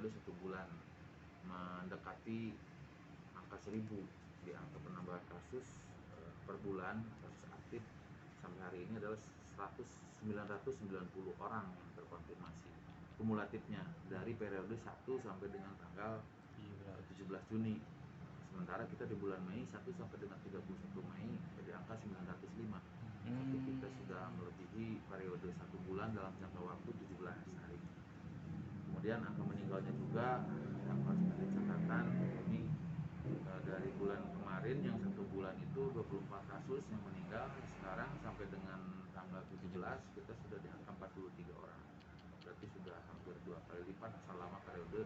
periode 1 bulan, mendekati angka 1000 di angka penambahan kasus per bulan. Kasus aktif sampai hari ini adalah 990 orang yang terkonfirmasi kumulatifnya dari periode 1 sampai dengan tanggal 17 Juni. Sementara kita di bulan Mei 1 sampai dengan 31 Mei di angka 905. Jadi kita sudah melebihi periode 1 bulan dalam jangka waktu 17 hari. Kemudian angka meninggalnya juga yang harus menjadi catatan, ini dari bulan kemarin yang 1 bulan itu 24 kasus yang meninggal, sekarang sampai dengan tanggal 17 kita sudah di angka 43 orang. Berarti sudah hampir 2 kali lipat selama periode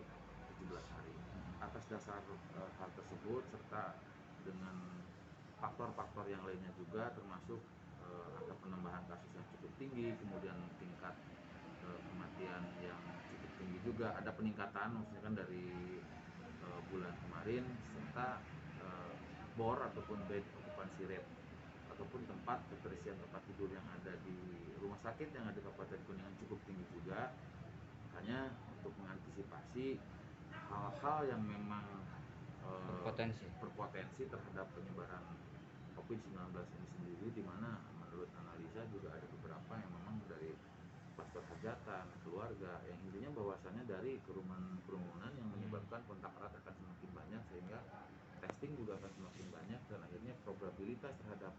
17 hari. Atas dasar hal tersebut serta dengan faktor-faktor yang lainnya juga, termasuk angka penambahan kasus yang cukup tinggi, kemudian tingkat kematian yang cukup tinggi juga, ada peningkatan maksudnya kan dari bulan kemarin, serta bor ataupun bed occupancy rate ataupun tempat keterisian tempat tidur yang ada di rumah sakit yang ada di Kabupaten Kuningan cukup tinggi juga. Makanya untuk mengantisipasi hal-hal yang memang berpotensi terhadap penyebaran COVID-19 ini sendiri, di mana menurut analisa juga ada beberapa yang memang dari kluster hajatan, keluarga, yang intinya bahwasannya dari kerumunan yang menyebabkan kontak erat akan semakin banyak, sehingga testing juga akan semakin banyak, dan akhirnya probabilitas terhadap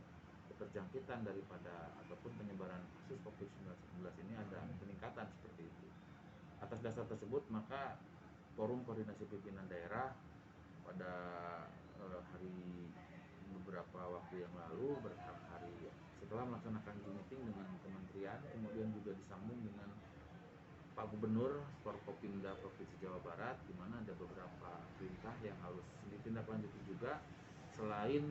keterjangkitan daripada ataupun penyebaran kasus COVID-19 ini ada peningkatan seperti itu. Atas dasar tersebut, maka Forum Koordinasi Pimpinan Daerah pada hari beberapa waktu yang lalu, beberapa hari setelah melaksanakan Zoom meeting dengan kementerian, kemudian juga disambung dengan Pak Gubernur Forkopimda Provinsi Jawa Barat, di mana ada beberapa perintah yang harus ditindaklanjuti juga, selain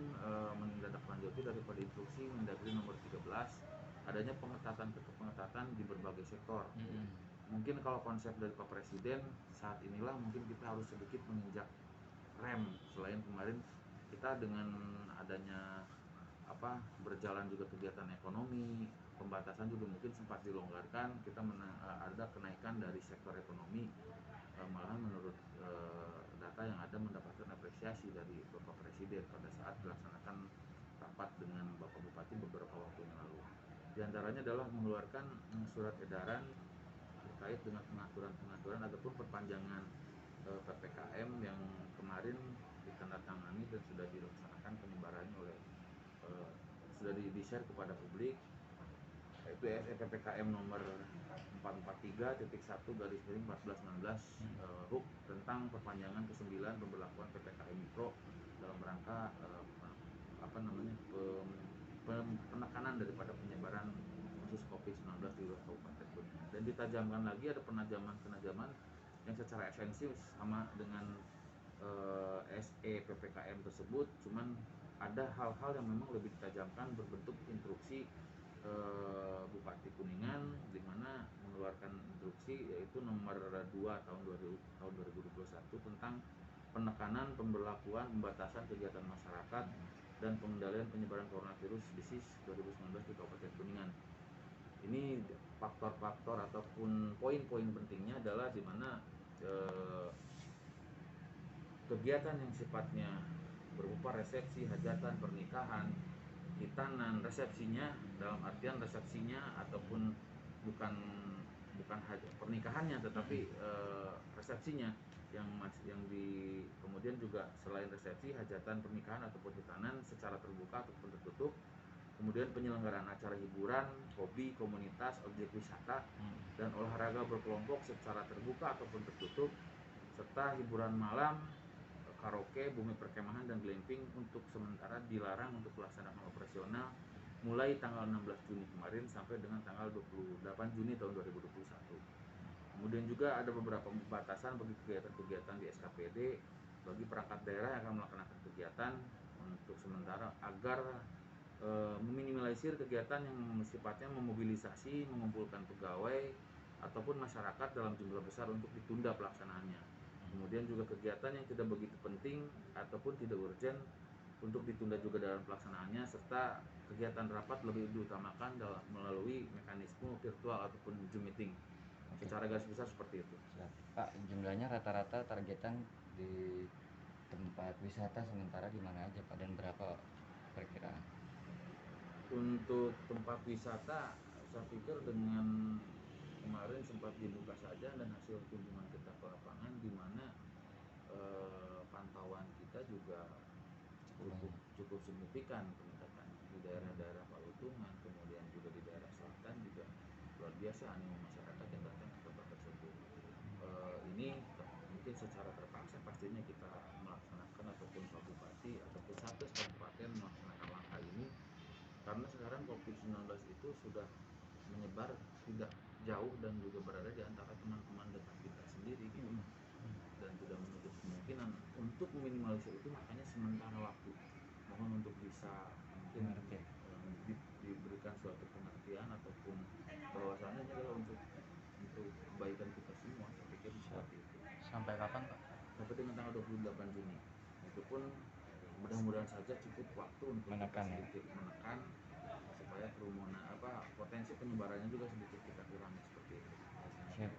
menindaklanjuti daripada instruksi Mendagri nomor 13, adanya pengetatan di berbagai sektor. Mungkin kalau konsep dari Pak Presiden saat inilah mungkin kita harus sedikit menginjak rem, selain kemarin kita dengan adanya berjalan juga kegiatan ekonomi, pembatasan juga mungkin sempat dilonggarkan, kita ada kenaikan dari sektor ekonomi, malahan menurut data yang ada mendapatkan apresiasi dari Bapak Presiden pada saat dilaksanakan rapat dengan Bapak Bupati beberapa waktu yang lalu. Di antaranya adalah mengeluarkan surat edaran terkait dengan pengaturan ataupun perpanjangan PPKM yang kemarin ditandatangani dan sudah dilaksanakan penyebarannya oleh sudah di-share kepada publik, yaitu PPKM nomor 443.1/1419 HUK tentang perpanjangan ke-9 pemberlakuan PPKM Mikro dalam rangka penekanan daripada penyebaran kasus COVID-19 di wilayah Kabupaten Kuningan. Dan ditajamkan lagi, ada penajaman yang secara esensial sama dengan SE PPKM tersebut, cuman ada hal-hal yang memang lebih ditajamkan berbentuk instruksi Bupati Kuningan, di mana mengeluarkan instruksi yaitu nomor 2 tahun 2021 tentang penekanan, pemberlakuan, pembatasan kegiatan masyarakat dan pengendalian penyebaran coronavirus disease 2019 di Kabupaten Kuningan. Ini faktor-faktor ataupun poin-poin pentingnya adalah di mana kegiatan yang sifatnya berupa resepsi, hajatan, pernikahan, hitanan, resepsinya dalam artian resepsinya ataupun bukan pernikahannya, tetapi resepsinya kemudian juga selain resepsi, hajatan, pernikahan ataupun hitanan secara terbuka ataupun tertutup, kemudian penyelenggaraan acara hiburan, hobi, komunitas, objek wisata dan olahraga berkelompok secara terbuka ataupun tertutup, serta hiburan malam, karaoke, bumi perkemahan dan glamping untuk sementara dilarang untuk pelaksanaan operasional mulai tanggal 16 Juni kemarin sampai dengan tanggal 28 Juni tahun 2021. Kemudian juga ada beberapa pembatasan bagi kegiatan-kegiatan di SKPD bagi perangkat daerah yang akan melaksanakan kegiatan untuk sementara agar meminimalisir kegiatan yang sifatnya memobilisasi, mengumpulkan pegawai ataupun masyarakat dalam jumlah besar untuk ditunda pelaksanaannya. Kemudian juga kegiatan yang tidak begitu penting ataupun tidak urgent untuk ditunda juga dalam pelaksanaannya, serta kegiatan rapat lebih diutamakan melalui mekanisme virtual ataupun Zoom meeting. Oke. Secara garis besar seperti itu. Siap. Pak, jumlahnya rata-rata targetan di tempat wisata sementara di mana aja Pak, dan berapa perkiraan? Untuk tempat wisata, saya pikir dengan kemarin sempat dibuka saja dan hasil kunjungan kita ke lapangan di mana pantauan kita juga Cukup cukup banyak. cukup signifikan peningkatannya di daerah-daerah Palutungan, kemudian juga di daerah selatan juga luar biasa animo masyarakat yang datang ke tempat tersebut. Ini mungkin secara terpaksa pastinya kita melaksanakan, ataupun Pak Bupati ataupun Satgas Kabupaten melaksanakan langkah ini karena sekarang COVID-19 itu sudah menyebar tidak jauh dan juga berada di antara teman-teman dekat kita sendiri gitu kan. Dan tidak menutup kemungkinan untuk meminimalisir itu, makanya sementara waktu mohon untuk bisa mungkin diberikan suatu pengertian ataupun bahwasannya ini adalah untuk kebaikan kita semua. Saya pikir seperti itu. Sampai kapan Pak? Sampai dengan tanggal 28 Juni. Itu pun mudah-mudahan saja cukup waktu untuk Menekan, kita ya? sedikit menekan supaya kerumunan potensi penyebarannya juga sedikit kita kurangi seperti itu. Siap.